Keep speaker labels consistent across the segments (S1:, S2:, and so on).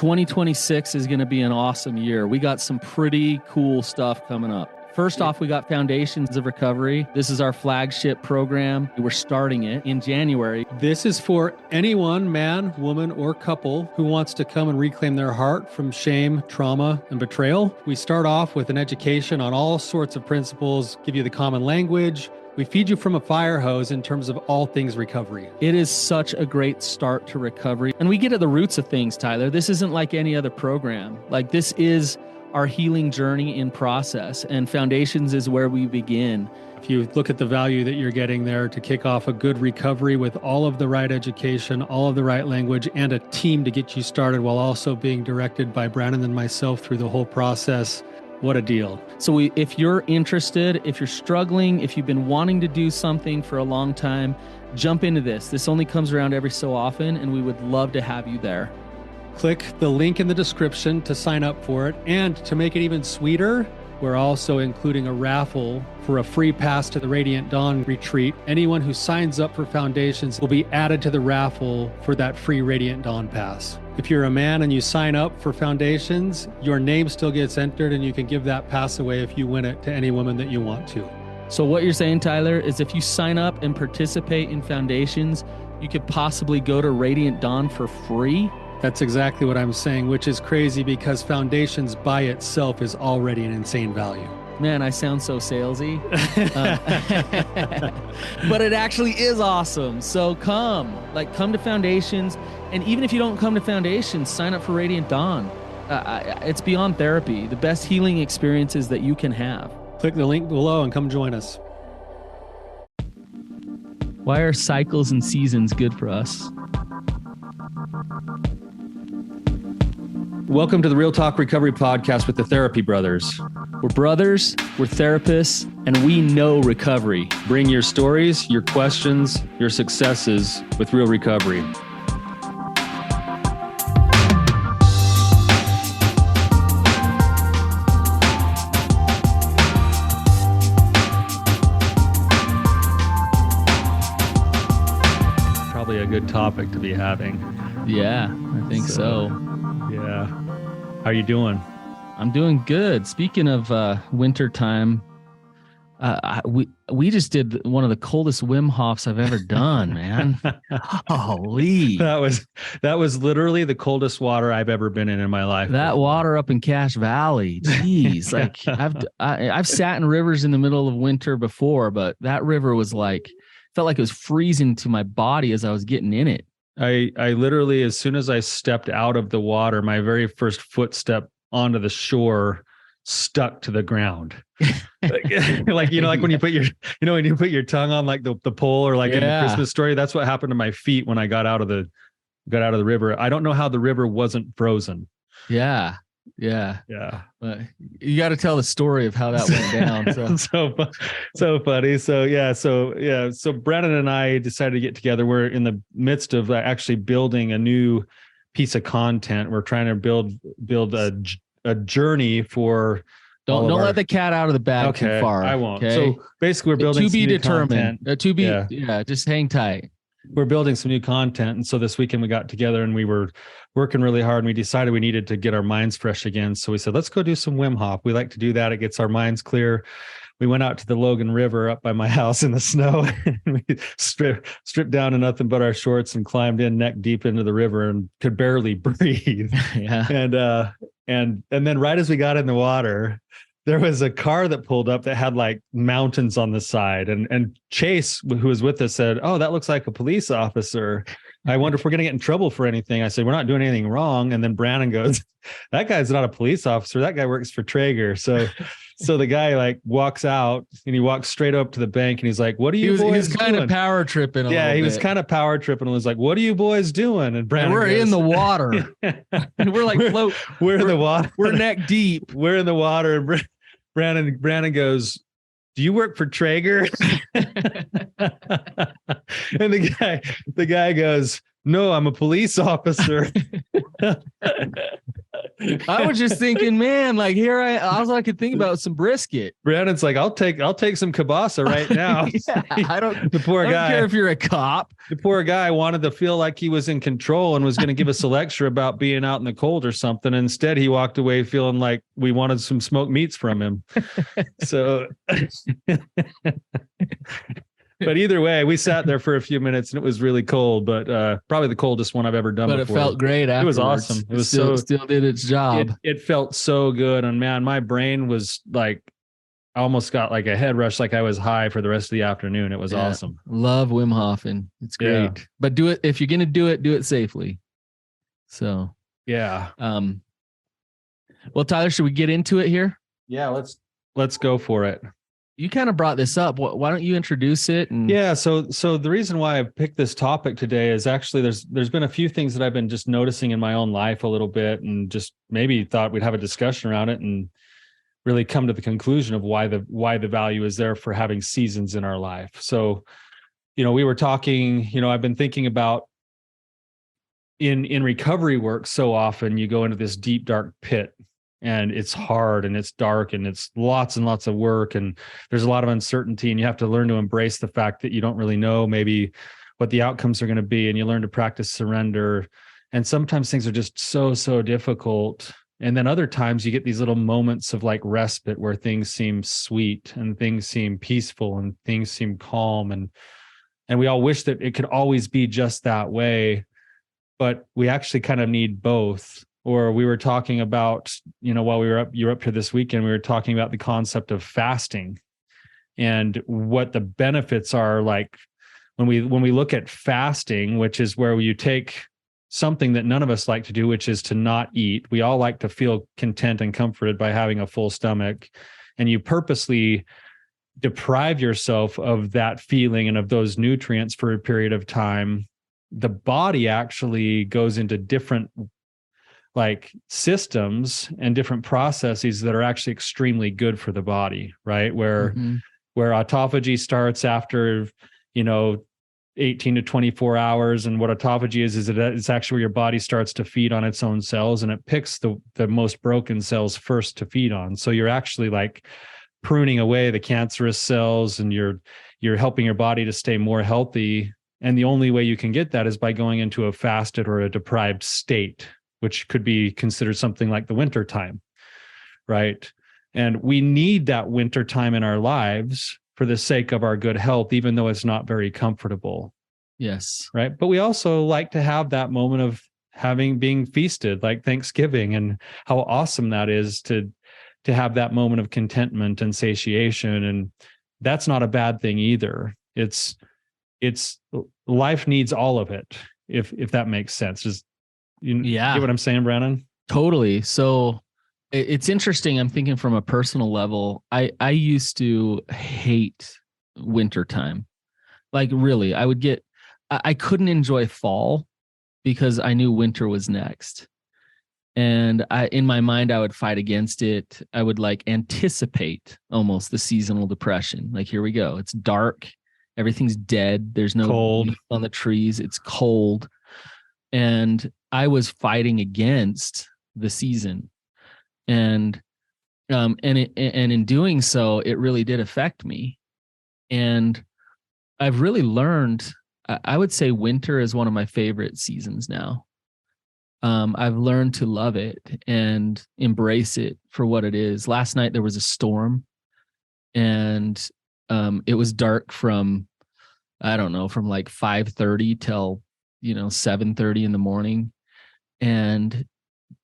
S1: 2026 is going to be an awesome year. We got some pretty cool stuff coming up. First off, we got Foundations of Recovery. This is our flagship program. We're starting it in January.
S2: This is for anyone, man, woman, or couple who wants to come and reclaim their heart from shame, trauma, and betrayal. We start off with an education on all sorts of principles, give you the common language. We feed you from a fire hose in terms of all things recovery.
S1: It is such a great start to recovery. And we get at the roots of things, Tyler. This isn't like any other program. Like, this is our healing journey in process, and Foundations is where we begin.
S2: If you look at the value that you're getting there to kick off a good recovery with all of the right education, all of the right language, and a team to get you started while also being directed by Brannon and myself through the whole process, what a deal.
S1: So if you're interested, if you're struggling, if you've been wanting to do something for a long time, jump into this. This only comes around every so often, and we would love to have you there.
S2: Click the link in the description to sign up for it. And to make it even sweeter, we're also including a raffle for a free pass to the Radiant Dawn retreat. Anyone who signs up for Foundations will be added to the raffle for that free Radiant Dawn pass. If you're a man and you sign up for Foundations, your name still gets entered, and you can give that pass away if you win it to any woman that you want to.
S1: So what you're saying, Tyler, is if you sign up and participate in Foundations, you could possibly go to Radiant Dawn for free?
S2: That's exactly what I'm saying, which is crazy because Foundations by itself is already an insane value.
S1: Man, I sound so salesy. But it actually is awesome. So come to Foundations. And even if you don't come to Foundations, sign up for Radiant Dawn. It's beyond therapy, the best healing experiences that you can have.
S2: Click the link below and come join us.
S1: Why are cycles and seasons good for us?
S3: Welcome to the Real Talk Recovery Podcast with the Therapy Brothers.
S1: We're brothers, we're therapists, and we know recovery.
S3: Bring your stories, your questions, your successes with real recovery. Probably a good topic to be having.
S1: Yeah, I think so.
S3: Yeah. How are you doing?
S1: I'm doing good. Speaking of wintertime, we just did one of the coldest Wim Hofs I've ever done, man. Holy.
S3: That was literally the coldest water I've ever been in my life.
S1: That water up in Cache Valley. Jeez. Like I've sat in rivers in the middle of winter before, but that river was felt like it was freezing to my body as I was getting in it.
S3: I literally, as soon as I stepped out of the water, my very first footstep onto the shore stuck to the ground. like when you put your tongue on like the pole, or like in the Christmas Story, that's what happened to my feet when I got out of the river. I don't know how the river wasn't frozen.
S1: Yeah. But you got to tell the story of how that went down.
S3: So funny. So Brannon and I decided to get together. We're in the midst of actually building a new piece of content. We're trying to build a journey for.
S1: Don't let the cat out of the bag too far.
S3: I won't.
S1: Okay?
S3: So basically, we're building
S1: to be
S3: determined.
S1: Just hang tight.
S3: We're building some new content. And so this weekend we got together and we were working really hard, and we decided we needed to get our minds fresh again. So we said, let's go do some Wim Hof. We like to do that. It gets our minds clear. We went out to the Logan River up by my house in the snow, and we stripped down to nothing but our shorts and climbed in neck deep into the river and could barely breathe.
S1: Yeah.
S3: And then right as we got in the water, there was a car that pulled up that had like mountains on the side. And Chase, who was with us, said, "Oh, that looks like a police officer. I wonder if we're going to get in trouble for anything." I said, "We're not doing anything wrong." And then Brannon goes, "That guy's not a police officer. That guy works for Traeger." So the guy like walks out and he walks straight up to the bank and he's like, "What are you boys doing?" He was
S1: kind of power tripping.
S3: He was kind of power tripping and was like, "What are you boys doing?" And Brannon
S1: we're
S3: goes,
S1: in the water. We're like float.
S3: We're in the water.
S1: We're neck deep.
S3: We're in the water. And Brannon goes, "Do you work for Traeger?" And the guy goes, "No, I'm a police officer."
S1: I was just thinking, man, like here all I could think about was some brisket.
S3: Brandon's like, I'll take some kielbasa right now.
S1: Yeah, I don't
S3: guy
S1: care if you're a cop.
S3: The poor guy wanted to feel like he was in control and was going to give us a lecture about being out in the cold or something. Instead, he walked away feeling like we wanted some smoked meats from him. So, but either way, we sat there for a few minutes and it was really cold, but probably the coldest one I've ever done before.
S1: But it felt great afterwards.
S3: It was awesome. It was
S1: still did its job.
S3: It felt so good. And man, my brain was like, I almost got like a head rush, like I was high for the rest of the afternoon. It was awesome.
S1: Love Wim Hofen. It's great. Yeah. But do it, if you're going to do it safely. So,
S3: yeah.
S1: Well, Tyler, should we get into it here?
S3: Yeah, let's go for it.
S1: You kind of brought this up. Why don't you introduce it?
S3: Yeah. So the reason why I picked this topic today is actually there's been a few things that I've been just noticing in my own life a little bit, and just maybe thought we'd have a discussion around it and really come to the conclusion of why the value is there for having seasons in our life. So, we were talking, I've been thinking about in recovery work, so often you go into this deep, dark pit and it's hard and it's dark and it's lots and lots of work and there's a lot of uncertainty, and you have to learn to embrace the fact that you don't really know maybe what the outcomes are going to be, and you learn to practice surrender. And sometimes things are just so difficult. And then other times you get these little moments of like respite where things seem sweet and things seem peaceful and things seem calm. And we all wish that it could always be just that way, but we actually kind of need both. Or we were talking about, while you were up here this weekend, we were talking about the concept of fasting and what the benefits are. Like when we look at fasting, which is where you take something that none of us like to do, which is to not eat. We all like to feel content and comforted by having a full stomach, and you purposely deprive yourself of that feeling and of those nutrients for a period of time. The body actually goes into different like systems and different processes that are actually extremely good for the body, right? Where autophagy starts after, 18 to 24 hours. And what autophagy is it's actually where your body starts to feed on its own cells, and it picks the most broken cells first to feed on. So you're actually like pruning away the cancerous cells, and you're helping your body to stay more healthy. And the only way you can get that is by going into a fasted or a deprived state, which could be considered something like the wintertime, right? And we need that wintertime in our lives for the sake of our good health, even though it's not very comfortable.
S1: Yes.
S3: Right. But we also like to have that moment of being feasted, like Thanksgiving, and how awesome that is to have that moment of contentment and satiation. And that's not a bad thing either. It's life needs all of it, if that makes sense. You get what I'm saying, Brannon?
S1: Totally. So it's interesting. I'm thinking from a personal level. I used to hate wintertime. Like really, I couldn't enjoy fall because I knew winter was next. And in my mind, I would fight against it. I would like anticipate almost the seasonal depression. Like, here we go. It's dark. Everything's dead. There's no leaves on the trees. It's cold. And I was fighting against the season. And in doing so, it really did affect me. And I've really learned, I would say winter is one of my favorite seasons now. I've learned to love it and embrace it for what it is. Last night there was a storm, and it was dark from like 5:30 till 7:30 in the morning, and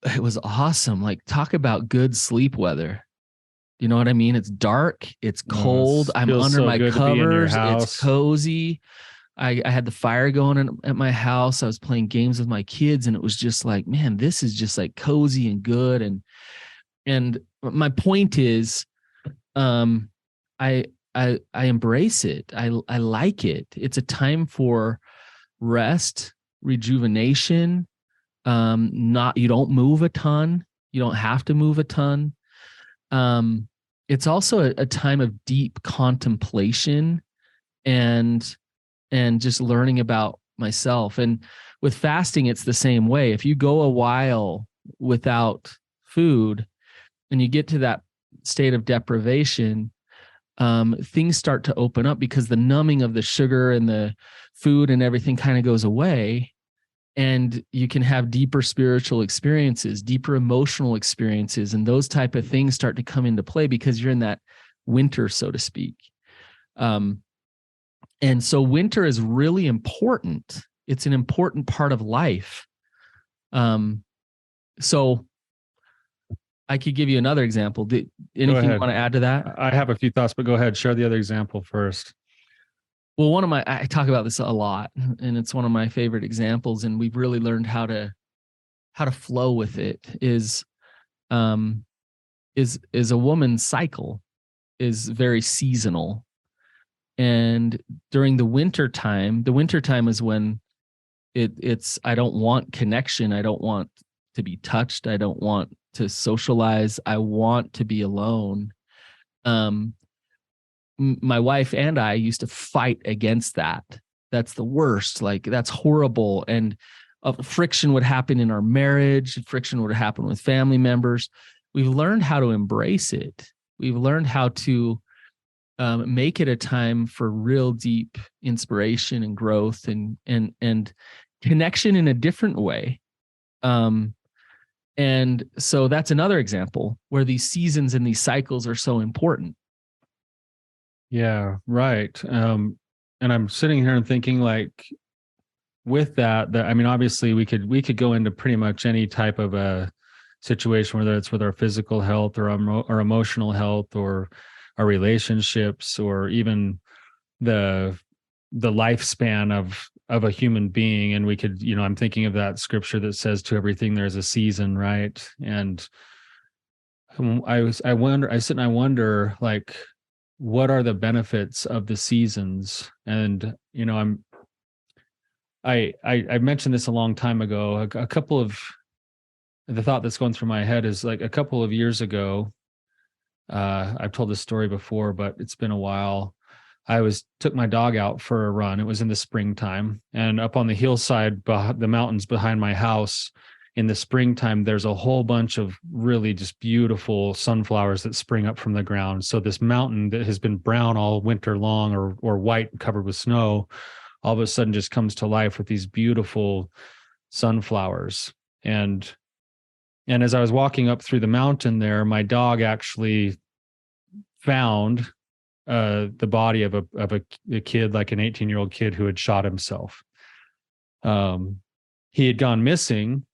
S1: it was awesome. Like, talk about good sleep weather. You know what I mean? It's dark, it's cold. I'm under my covers. It's cozy. I had the fire going at my house. I was playing games with my kids, and it was just like, man, this is just like cozy and good. And my point is, I embrace it. I like it. It's a time for rest, rejuvenation. You don't move a ton. You don't have to move a ton. It's also a time of deep contemplation and just learning about myself. And with fasting, it's the same way. If you go a while without food and you get to that state of deprivation, things start to open up because the numbing of the sugar and the food and everything kind of goes away. And you can have deeper spiritual experiences, deeper emotional experiences, and those type of things start to come into play because you're in that winter, so to speak. And so winter is really important. It's an important part of life. So I could give you another example. Anything you want to add to that?
S3: I have a few thoughts, but go ahead. Share the other example first.
S1: Well, I talk about this a lot, and it's one of my favorite examples, and we've really learned how to flow with it is a woman's cycle is very seasonal. And during the winter time is when it's, I don't want connection. I don't want to be touched. I don't want to socialize. I want to be alone. My wife and I used to fight against that. That's the worst. Like, that's horrible. And friction would happen in our marriage. Friction would happen with family members. We've learned how to embrace it. We've learned how to make it a time for real deep inspiration and growth and connection in a different way. And so that's another example where these seasons and these cycles are so important.
S3: Yeah, right. And I'm sitting here and thinking, like, with that, I mean, obviously we could go into pretty much any type of a situation, whether it's with our physical health or our emotional health or our relationships, or even the lifespan of a human being. And we could, I'm thinking of that scripture that says, to everything there's a season, right? And I sit and I wonder, like, what are the benefits of the seasons? And I mentioned this a long time ago. A couple of the thought that's going through my head is, like, a couple of years ago, I've told this story before, but it's been a while. I took my dog out for a run. It was in the springtime, and up on the hillside, the mountains behind my house, in the springtime, there's a whole bunch of really just beautiful sunflowers that spring up from the ground. So this mountain that has been brown all winter long, or white covered with snow, all of a sudden just comes to life with these beautiful sunflowers. And as I was walking up through the mountain there, my dog actually found the body of a kid, like an 18-year-old kid who had shot himself. He had gone missing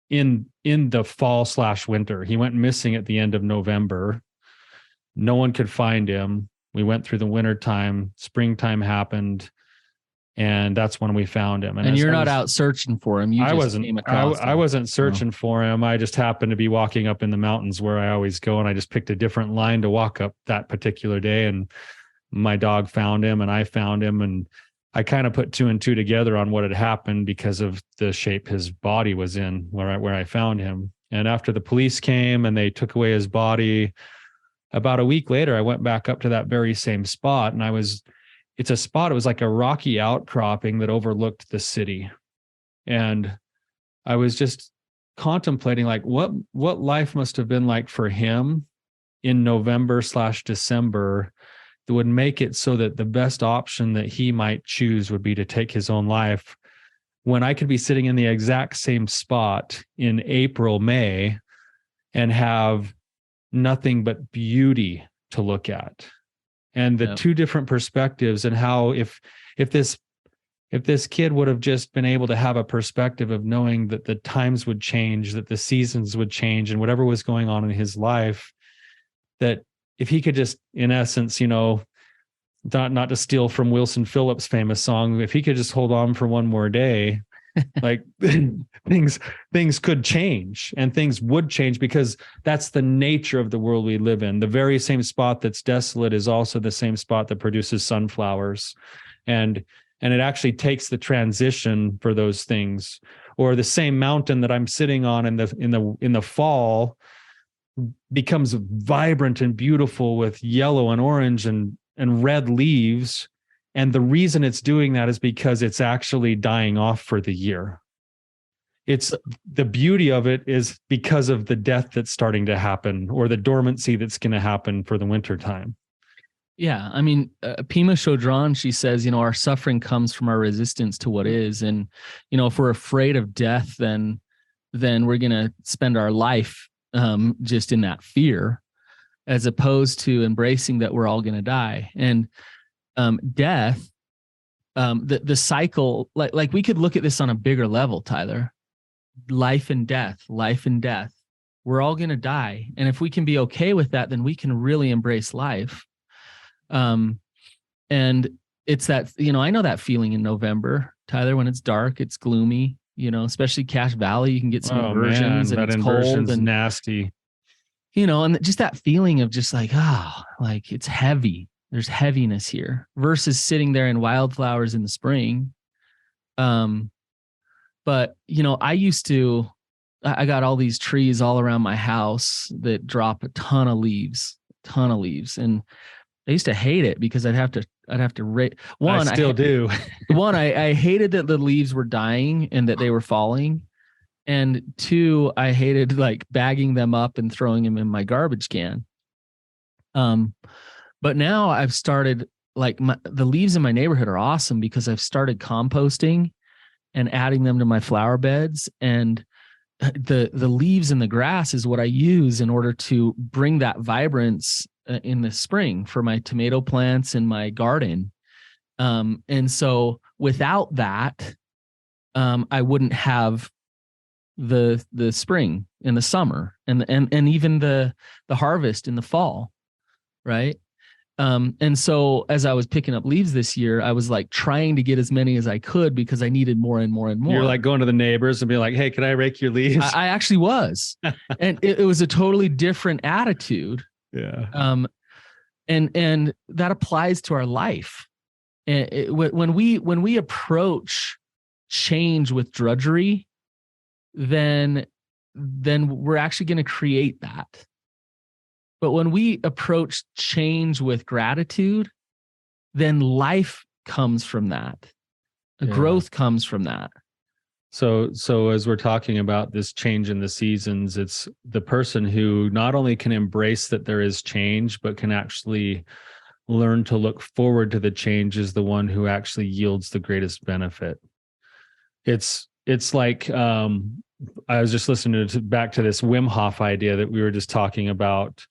S3: in the fall/winter. He went missing at the end of November. No one could find him. We went through the wintertime. Springtime happened, and that's when we found him.
S1: And you're not out searching for him.
S3: I wasn't searching for him. I just happened to be walking up in the mountains where I always go, and I just picked a different line to walk up that particular day. And my dog found him, and I found him, and I kind of put two and two together on what had happened because of the shape his body was in where I found him. And after the police came and they took away his body, about a week later, I went back up to that very same spot, and it was like a rocky outcropping that overlooked the city. And I was just contemplating, like, what life must have been like for him in November/December that would make it so that the best option that he might choose would be to take his own life, when I could be sitting in the exact same spot in April, May, and have nothing but beauty to look at. And the two different perspectives, and how if this kid would have just been able to have a perspective of knowing that the times would change, that the seasons would change, and whatever was going on in his life, that if he could just, in essence, not to steal from Wilson Phillips' famous song, if he could just hold on for one more day, like things could change, and things would change, because that's the nature of the world we live in. The very same spot that's desolate is also the same spot that produces sunflowers. And it actually takes the transition for those things. Or the same mountain that I'm sitting on in the fall becomes vibrant and beautiful with yellow and orange and red leaves. And the reason it's doing that is because it's actually dying off for the year. it's the beauty of it is because of the death that's starting to happen or the dormancy that's going to happen for the winter time.
S1: Yeah, I mean, Pima Chodron, she says, our suffering comes from our resistance to what is, and if we're afraid of death, then we're gonna spend our life just in that fear, as opposed to embracing that we're all gonna die. And death, the cycle, like we could look at this on a bigger level, Tyler. Life and death, life and death. We're all gonna die, and if we can be okay with that, then we can really embrace life. And it's that, I know that feeling in November, Tyler, when it's dark, it's gloomy, especially Cache Valley, you can get some inversions, and it's cold and
S3: nasty,
S1: and just that feeling of just like, like it's heavy. There's heaviness here versus sitting there in wildflowers in the spring. But I got all these trees all around my house that drop a ton of leaves. And I used to hate it because I'd have to rate one.
S3: I still do.
S1: I hated that the leaves were dying and that they were falling. And two, I hated like bagging them up and throwing them in my garbage can. But now I've started the leaves in my neighborhood are awesome because I've started composting and adding them to my flower beds, and the leaves in the grass is what I use in order to bring that vibrance in the spring for my tomato plants in my garden. And so without that, I wouldn't have the spring and the summer and even the harvest in the fall. Right. And so as I was picking up leaves this year, I was like trying to get as many as I could because I needed more and more and more.
S3: You're like going to the neighbors and be like, hey, can I rake your leaves?
S1: I actually was. And it was a totally different attitude.
S3: Yeah.
S1: And that applies to our life. And when we approach change with drudgery, then we're actually going to create that. But when we approach change with gratitude, then life comes from that. Growth comes from that.
S3: So as we're talking about this change in the seasons, it's the person who not only can embrace that there is change, but can actually learn to look forward to the change is the one who actually yields the greatest benefit. It's like I was just listening back to this Wim Hof idea that we were just talking about.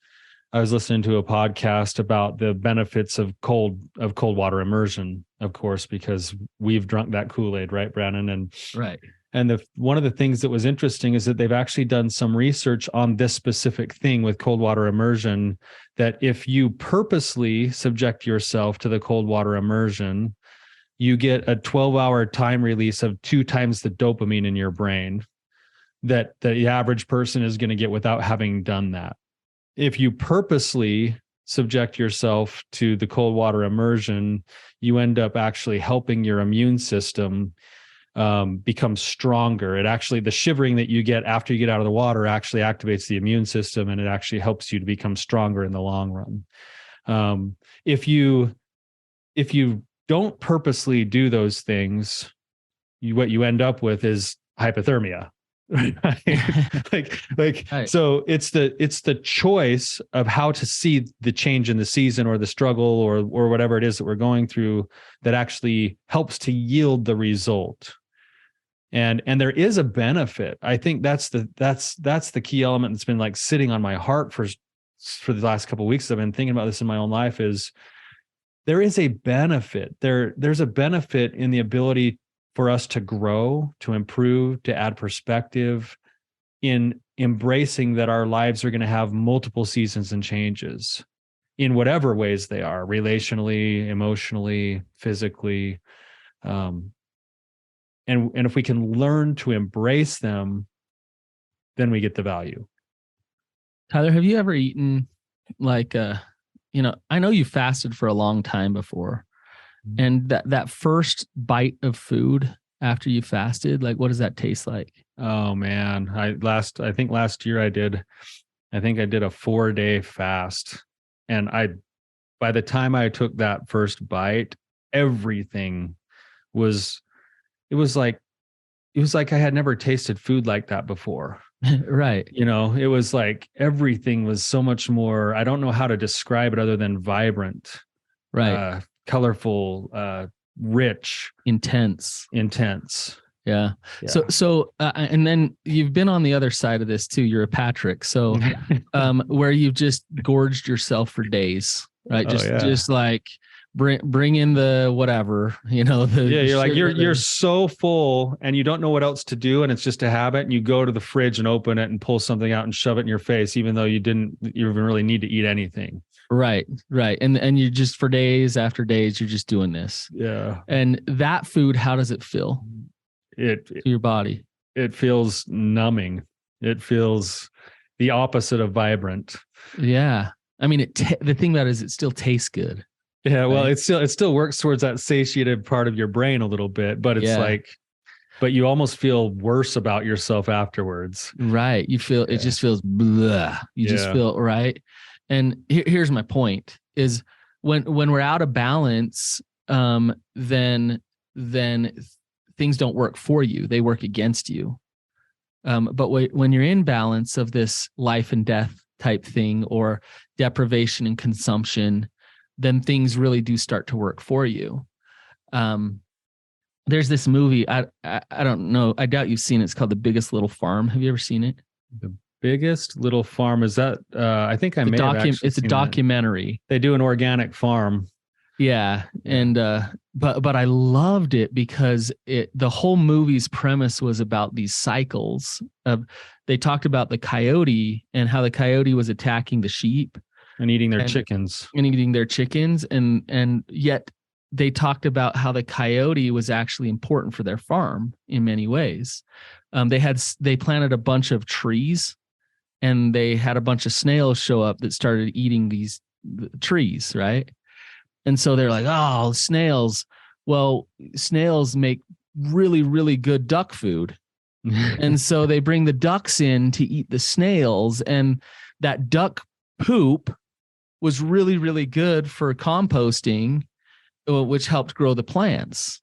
S3: I was listening to a podcast about the benefits of cold water immersion, of course, because we've drunk that Kool-Aid, right, Brannon? And
S1: right.
S3: And one of the things that was interesting is that they've actually done some research on this specific thing with cold water immersion, that if you purposely subject yourself to the cold water immersion, you get a 12-hour time release of 2 times the dopamine in your brain that the average person is going to get without having done that. If you purposely subject yourself to the cold water immersion, you end up actually helping your immune system become stronger. It actually, the shivering that you get after you get out of the water actually activates the immune system, and it actually helps you to become stronger in the long run. If you don't purposely do those things, what you end up with is hypothermia. Right?
S1: Right.
S3: So it's the choice of how to see the change in the season or the struggle or whatever it is that we're going through that actually helps to yield the result. And there is a benefit. I think that's the key element that's been like sitting on my heart for the last couple of weeks. I've been thinking about this in my own life. Is there is a benefit. There's a benefit in the ability for us to grow, to improve, to add perspective, in embracing that our lives are going to have multiple seasons and changes in whatever ways they are, relationally, emotionally, physically. And if we can learn to embrace them, then we get the value.
S1: Tyler, have you ever eaten I know you fasted for a long time before, and that first bite of food after you fasted, like, what does that taste like?
S3: Oh man. I think last year I did a 4-day fast, and by the time I took that first bite, everything it was like it was like I had never tasted food like that before.
S1: Right.
S3: You know, it was like everything was so much more, I don't know how to describe it other than vibrant,
S1: Right.
S3: colorful, rich,
S1: Intense.
S3: intense.
S1: Yeah.
S3: Yeah.
S1: So, and then you've been on the other side of this too. You're a Patrick. So, where you've just gorged yourself for days, right?
S3: Oh, yeah.
S1: Just like bring in the whatever,
S3: You're like,
S1: shit
S3: you're so full and you don't know what else to do. And it's just a habit. And you go to the fridge and open it and pull something out and shove it in your face, even though you didn't even really need to eat anything.
S1: Right. And you just, for days after days, you're just doing this.
S3: Yeah.
S1: And that food, how does it feel to your body?
S3: It feels numbing. It feels the opposite of vibrant.
S1: Yeah. I mean, the thing about it is it still tastes good.
S3: Yeah. Well,
S1: right?
S3: it still works towards that satiated part of your brain a little bit, but it's like, but you almost feel worse about yourself afterwards.
S1: Right. You feel, it just feels blah. You just feel right. And here's my point is when we're out of balance, then things don't work for you. They work against you. But when you're in balance of this life and death type thing or deprivation and consumption, then things really do start to work for you. There's this movie. I don't know. I doubt you've seen it. It's called The Biggest Little Farm. Have you ever seen it?
S3: The Biggest Little Farm. Is that, I think I may have actually
S1: it's a documentary.
S3: They do an organic farm.
S1: Yeah. And, but I loved it because the whole movie's premise was about these cycles of, they talked about the coyote and how the coyote was attacking the sheep
S3: and eating their chickens
S1: and yet they talked about how the coyote was actually important for their farm in many ways. They planted a bunch of trees and they had a bunch of snails show up that started eating these trees. Right. And so they're like, oh, snails. Well, snails make really, really good duck food. And so they bring the ducks in to eat the snails, and that duck poop was really, really good for composting, which helped grow the plants.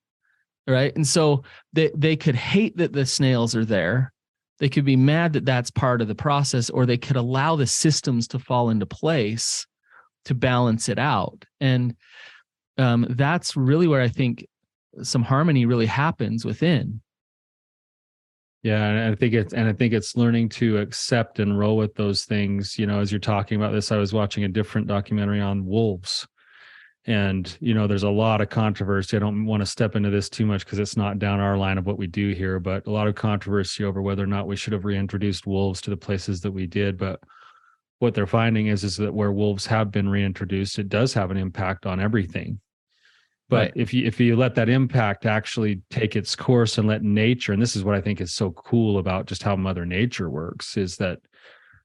S1: Right. And so they could hate that the snails are there. They could be mad that that's part of the process, or they could allow the systems to fall into place to balance it out. And that's really where I think some harmony really happens within.
S3: Yeah, and I think it's learning to accept and roll with those things. You know, as you're talking about this, I was watching a different documentary on wolves. And, you know, there's a lot of controversy. I don't want to step into this too much because it's not down our line of what we do here, but a lot of controversy over whether or not we should have reintroduced wolves to the places that we did. But what they're finding is that where wolves have been reintroduced, it does have an impact on everything. But if you let that impact actually take its course and let nature, and this is what I think is so cool about just how Mother Nature works, is that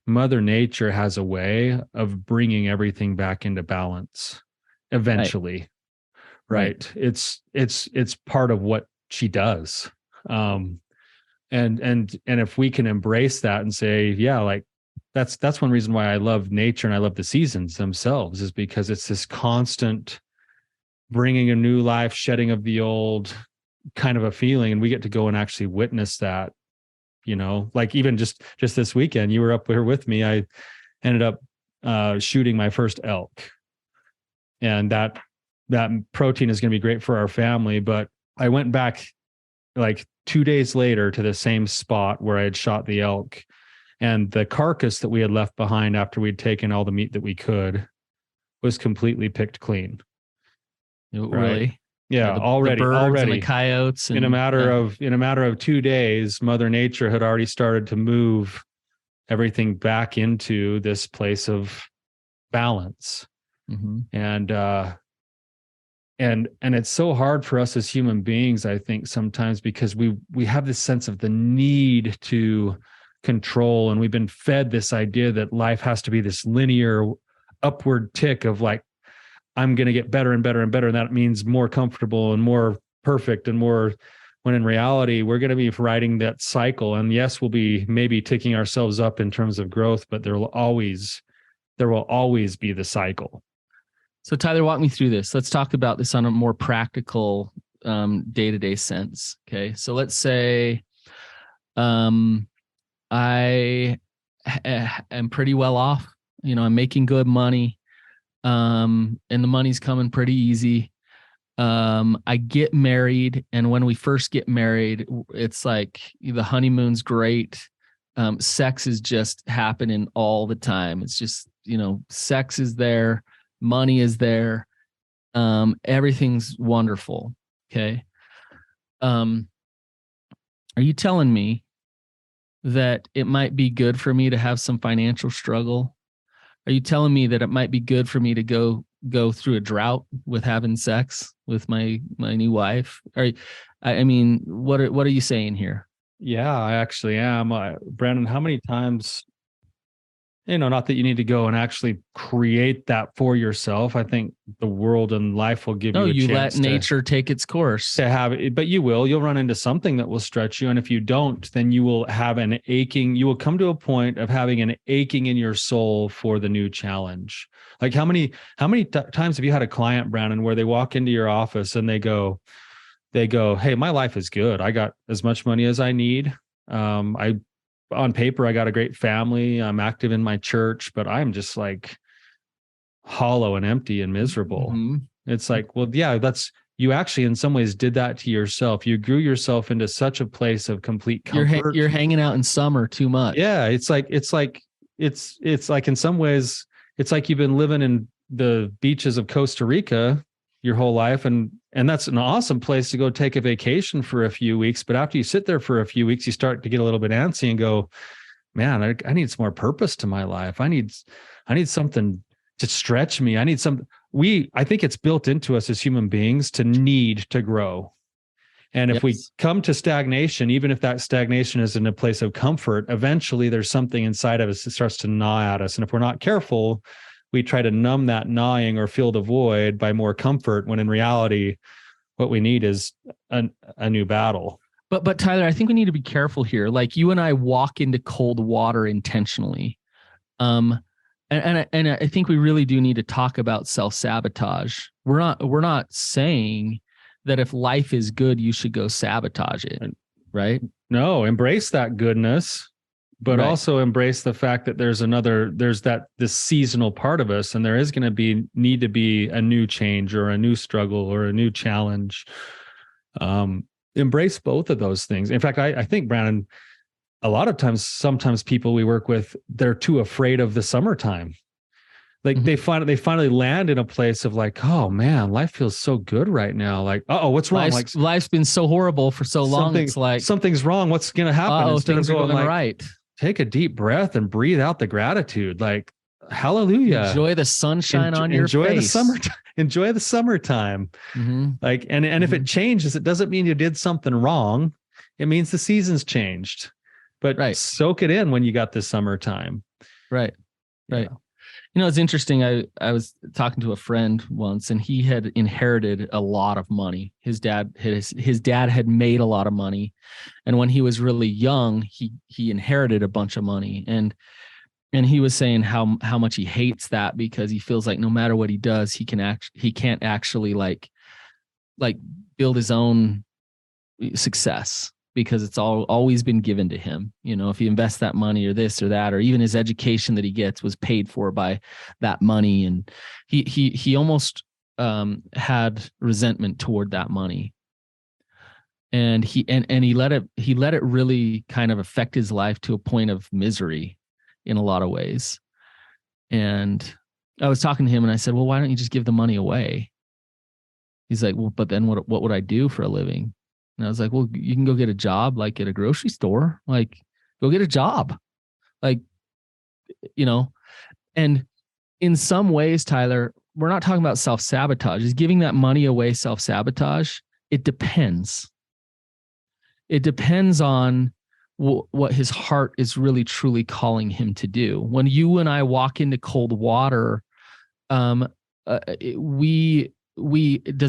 S3: Mother Nature has a way of bringing everything back into balance eventually. Right. It's part of what she does. And if we can embrace that and say, yeah, like that's one reason why I love nature and I love the seasons themselves, is because it's this constant bringing a new life, shedding of the old kind of a feeling. And we get to go and actually witness that, you know, like even just this weekend, you were up here with me. I ended up shooting my first elk, and that protein is going to be great for our family. But I went back like 2 days later to the same spot where I had shot the elk, and the carcass that we had left behind after we'd taken all the meat that we could was completely picked clean.
S1: Really?
S3: Right? Yeah, already
S1: and the coyotes. And,
S3: in a matter of 2 days, Mother Nature had already started to move everything back into this place of balance.
S1: Mm-hmm.
S3: And it's so hard for us as human beings, I think, sometimes, because we have this sense of the need to control, and we've been fed this idea that life has to be this linear upward tick of like, I'm going to get better and better and better, and that means more comfortable and more perfect and more, when in reality we're going to be riding that cycle. And yes, we'll be maybe ticking ourselves up in terms of growth, but there will always be the cycle.
S1: So Tyler, walk me through this. Let's talk about this on a more practical day-to-day sense. Okay. So let's say I am pretty well off. I'm making good money. And the money's coming pretty easy. I get married, and when we first get married, it's like the honeymoon's great. Sex is just happening all the time. It's just, sex is there, money is there. Everything's wonderful. Okay. Are you telling me that it might be good for me to have some financial struggle? Are you telling me that it might be good for me to go through a drought with having sex with my new wife? I mean, what are you saying here?
S3: Yeah, I actually am. Brandon, how many times, not that you need to go and actually create that for yourself. I think the world and life will give you a
S1: you
S3: chance
S1: let nature take its course
S3: to have it, but you'll run into something that will stretch you. And if you don't, then you will have you will come to a point of having an aching in your soul for the new challenge. Like how many times have you had a client, Brannon, where they walk into your office and they go, "Hey, my life is good. I got as much money as I need. On paper, I got a great family. I'm active in my church, but I'm just like hollow and empty and miserable."
S1: Mm-hmm.
S3: It's like, well, yeah, you actually in some ways did that to yourself. You grew yourself into such a place of complete comfort.
S1: You're hanging out in summer too much.
S3: Yeah, it's like in some ways, it's like you've been living in the beaches of Costa Rica your whole life, and that's an awesome place to go take a vacation for a few weeks. But after you sit there for a few weeks, you start to get a little bit antsy and go, man, I need some more purpose to my life. I need something to stretch me. I think it's built into us as human beings to need to grow. And if we come to stagnation, even if that stagnation is in a place of comfort, eventually there's something inside of us that starts to gnaw at us. And if we're not careful, we try to numb that gnawing or fill the void by more comfort, when in reality, what we need is a new battle.
S1: But Tyler, I think we need to be careful here. Like, you and I walk into cold water intentionally. And I think we really do need to talk about self-sabotage. We're not saying that if life is good, you should go sabotage it, right?
S3: No, embrace that goodness, but also embrace the fact that there's this seasonal part of us, and there is going to need to be a new change or a new struggle or a new challenge. Embrace both of those things. In fact, I think, Brannon, a lot of times, sometimes people we work with, they're too afraid of the summertime. Like they finally land in a place of like, oh man, life feels so good right now. Like, what's wrong?
S1: Life's been so horrible for so long. It's like
S3: something's wrong. What's going to happen?
S1: Things are going right.
S3: Take a deep breath and breathe out the gratitude. Like, hallelujah.
S1: Enjoy the sunshine on your face.
S3: Enjoy the summertime.
S1: Mm-hmm.
S3: Like, and if it changes, it doesn't mean you did something wrong. It means the season's changed. But soak it in when you got this summertime. Right.
S1: Yeah. It's interesting. I was talking to a friend once, and he had inherited a lot of money. His dad had made a lot of money, and when he was really young, he inherited a bunch of money, and he was saying how much he hates that, because he feels like no matter what he does, he can't actually like build his own success, because it's always been given to him. If he invests that money or this or that, or even his education that he gets was paid for by that money. And he almost had resentment toward that money. And he let it really kind of affect his life to a point of misery in a lot of ways. And I was talking to him and I said, well, why don't you just give the money away? He's like, well, but then what would I do for a living? And I was like, well, you can go get a job, like at a grocery store, like go get a job, like, and in some ways, Tyler, we're not talking about self-sabotage. Is giving that money away self-sabotage? It depends. It depends on what his heart is really truly calling him to do. When you and I walk into cold water, does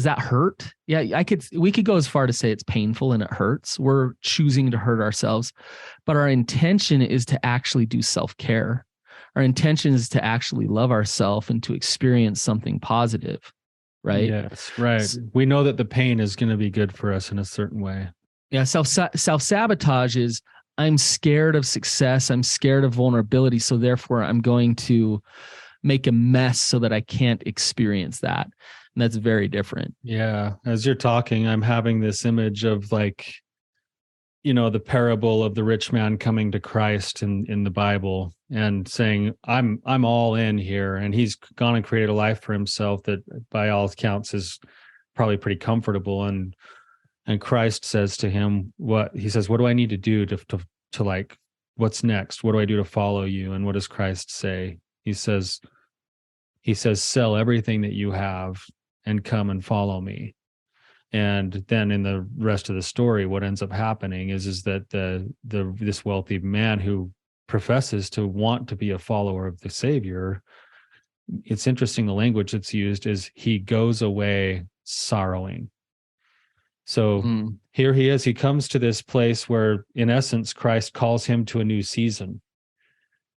S1: that hurt? Yeah, we could go as far to say it's painful and it hurts. We're choosing to hurt ourselves, but our intention is to actually do self-care. Our intention is to actually love ourselves and to experience something positive, right?
S3: Yes, right. We know that the pain is going to be good for us in a certain way.
S1: Yeah, self-sabotage is I'm scared of success. I'm scared of vulnerability. So therefore I'm going to make a mess so that I can't experience that. And that's very different.
S3: Yeah. As you're talking, I'm having this image of like, the parable of the rich man coming to Christ in the Bible and saying, I'm all in here. And he's gone and created a life for himself that by all accounts is probably pretty comfortable. And Christ says to him, what do I need to do to like, what's next? What do I do to follow you? And what does Christ say? He says, sell everything that you have and come and follow me. And then in the rest of the story, what ends up happening is that this wealthy man who professes to want to be a follower of the Savior, it's interesting, the language that's used is he goes away sorrowing. So here he is, he comes to this place where in essence, Christ calls him to a new season.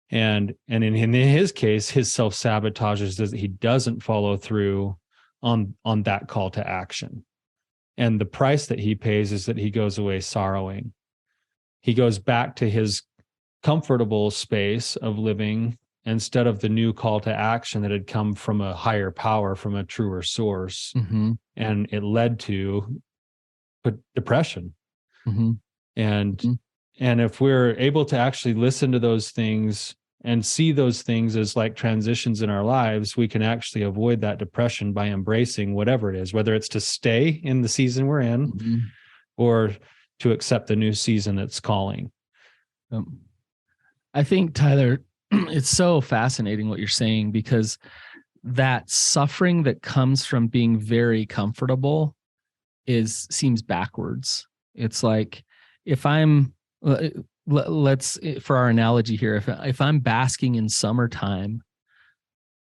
S3: And in his case, his self-sabotage is that he doesn't follow through on that call to action. And the price that he pays is that he goes away sorrowing. He goes back to his comfortable space of living instead of the new call to action that had come from a higher power, from a truer source.
S1: Mm-hmm.
S3: And it led to depression.
S1: Mm-hmm.
S3: And if we're able to actually listen to those things and see those things as like transitions in our lives, we can actually avoid that depression by embracing whatever it is, whether it's to stay in the season we're in or to accept the new season that's calling.
S1: I think, Tyler, it's so fascinating what you're saying, because that suffering that comes from being very comfortable seems backwards. It's like, if I'm let's, for our analogy here, if I'm basking in summertime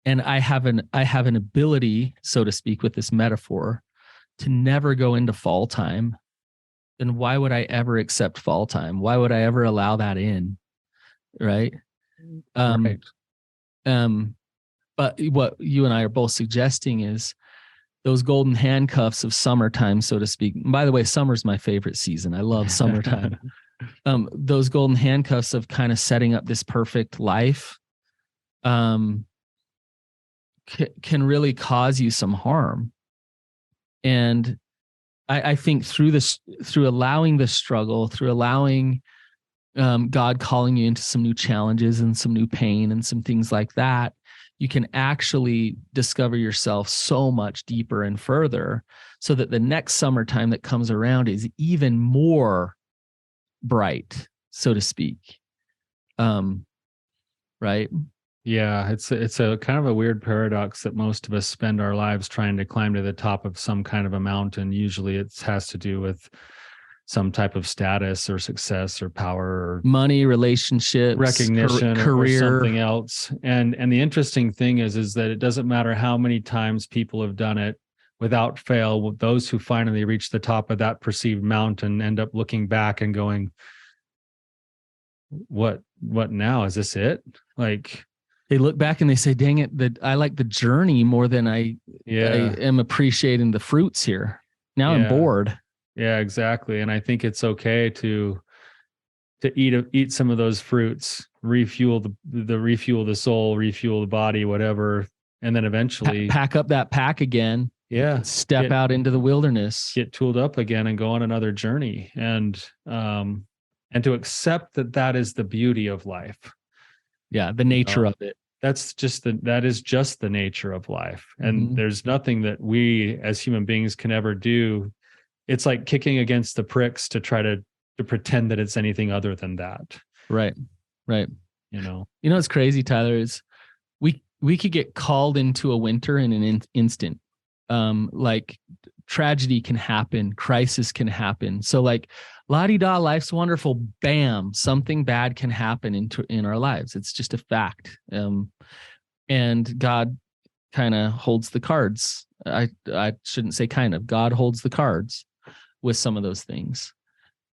S1: and I have an ability, so to speak, with this metaphor, to never go into fall time, then why would I ever accept fall time? Why would I ever allow that in? Right.
S3: Right.
S1: But what you and I are both suggesting is those golden handcuffs of summertime, so to speak. And by the way, summer's my favorite season. I love summertime. Those golden handcuffs of kind of setting up this perfect life can really cause you some harm. And I think through allowing the struggle, through allowing God calling you into some new challenges and some new pain and some things like that, you can actually discover yourself so much deeper and further, so that the next summertime that comes around is even more bright, so to speak. Right?
S3: Yeah, it's a kind of a weird paradox that most of us spend our lives trying to climb to the top of some kind of a mountain. Usually it has to do with some type of status or success or power or
S1: money, relationships,
S3: recognition,
S1: career,
S3: or something else. And the interesting thing is that it doesn't matter how many times people have done it, without fail, those who finally reach the top of that perceived mountain end up looking back and going, what now? Is this it? Like,
S1: they look back and they say, dang it, I like the journey more than I am appreciating the fruits here. Now I'm bored.
S3: Yeah, exactly. And I think it's okay to eat some of those fruits, refuel the soul, refuel the body, whatever. And then eventually
S1: pack up that pack again.
S3: Yeah.
S1: Step out into the wilderness.
S3: Get tooled up again and go on another journey. And to accept that is the beauty of life.
S1: Yeah, the nature of it.
S3: That is just the nature of life. And there's nothing that we as human beings can ever do. It's like kicking against the pricks to try to pretend that it's anything other than that.
S1: Right. What's crazy, Tyler, is we could get called into a winter in an instant. Like tragedy can happen, crisis can happen. So like, la-di-da, life's wonderful. Bam, something bad can happen in our lives. It's just a fact. And God kind of holds the cards. I shouldn't say kind of. God holds the cards with some of those things.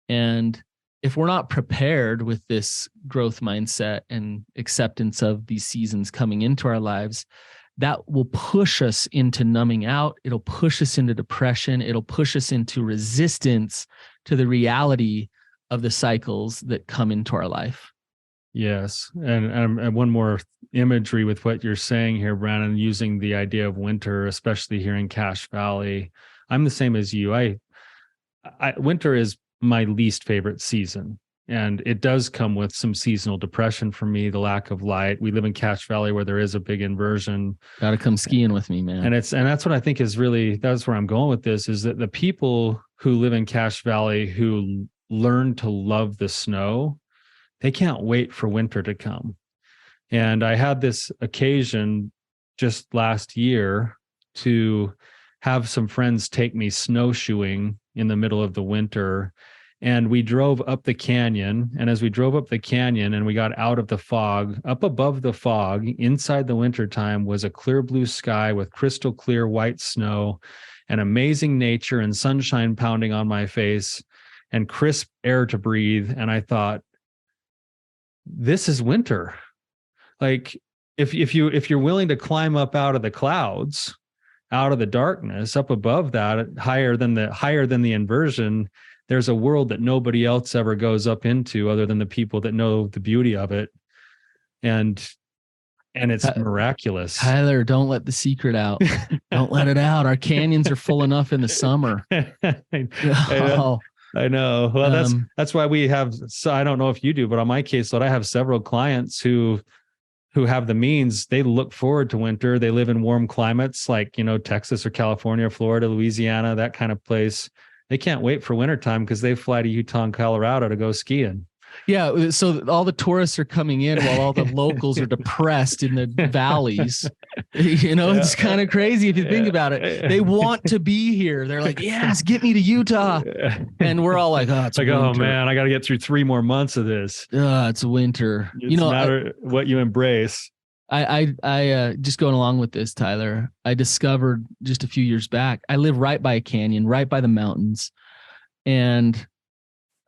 S1: And if we're not prepared with this growth mindset and acceptance of these seasons coming into our lives, that will push us into numbing out. It'll push us into depression. It'll push us into resistance to the reality of the cycles that come into our life.
S3: Yes. And one more imagery with what you're saying here, Brannon, using the idea of winter, especially here in Cache Valley. I'm the same as you. Winter is my least favorite season. And it does come with some seasonal depression for me, the lack of light. We live in Cache Valley where there is a big inversion.
S1: Got to come skiing with me, man.
S3: And that's what I think is really, that's where I'm going with this, is that the people who live in Cache Valley who learn to love the snow, they can't wait for winter to come. And I had this occasion just last year to have some friends take me snowshoeing in the middle of the winter. And we drove up the canyon. And as we drove up the canyon and we got out of the fog, up above the fog, inside the wintertime, was a clear blue sky with crystal clear white snow and amazing nature and sunshine pounding on my face and crisp air to breathe. And I thought, this is winter. Like if you're willing to climb up out of the clouds, out of the darkness, up above that, higher than the inversion, there's a world that nobody else ever goes up into other than the people that know the beauty of it. And it's miraculous.
S1: Tyler, don't let the secret out. Don't let it out. Our canyons are full enough in the summer.
S3: I know. Well, that's why we have, so I don't know if you do, but on my caseload, I have several clients who have the means. They look forward to winter. They live in warm climates like, Texas or California, Florida, Louisiana, that kind of place. They can't wait for wintertime because they fly to Utah and Colorado to go skiing.
S1: Yeah. So all the tourists are coming in while all the locals are depressed in the valleys. It's kind of crazy if you think about it. They want to be here. They're like, yes, get me to Utah. And we're all like, oh, it's
S3: like,
S1: winter.
S3: Oh man, I got to get through 3 more months of this.
S1: It's winter.
S3: It's no matter what you embrace.
S1: I just going along with this, Tyler, I discovered just a few years back, I live right by a canyon, right by the mountains. And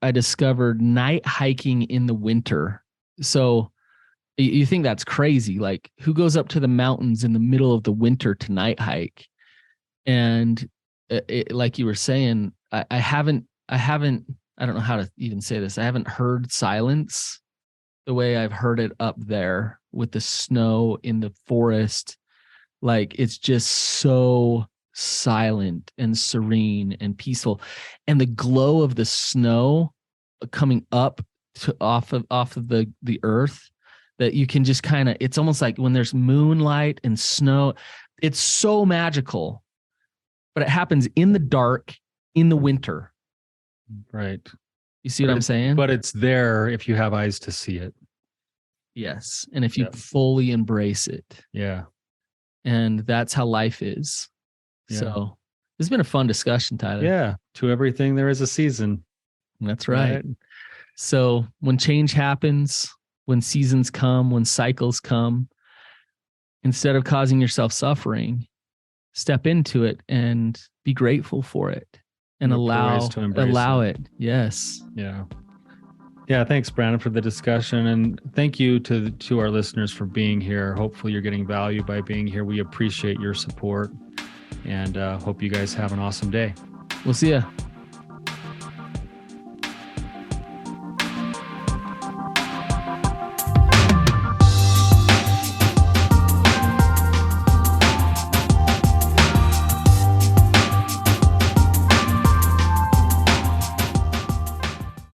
S1: I discovered night hiking in the winter. So you think that's crazy. Like, who goes up to the mountains in the middle of the winter to night hike? And like you were saying, I don't know how to even say this. I haven't heard silence the way I've heard it up there with the snow in the forest. Like, it's just so silent and serene and peaceful. And the glow of the snow coming up off of the earth, that you can just kind of, it's almost like when there's moonlight and snow, it's so magical, but it happens in the dark in the winter.
S3: Right.
S1: You see what I'm saying?
S3: But it's there if you have eyes to see it.
S1: Yes. And if you fully embrace it.
S3: Yeah.
S1: And that's how life is. Yeah. So this has been a fun discussion, Tyler.
S3: Yeah. To everything, there is a season.
S1: That's right. So when change happens, when seasons come, when cycles come, instead of causing yourself suffering, step into it and be grateful for it and allow it. Yes.
S3: Yeah. Yeah. Thanks, Brannon, for the discussion. And thank you to our listeners for being here. Hopefully you're getting value by being here. We appreciate your support and hope you guys have an awesome day.
S1: We'll see ya.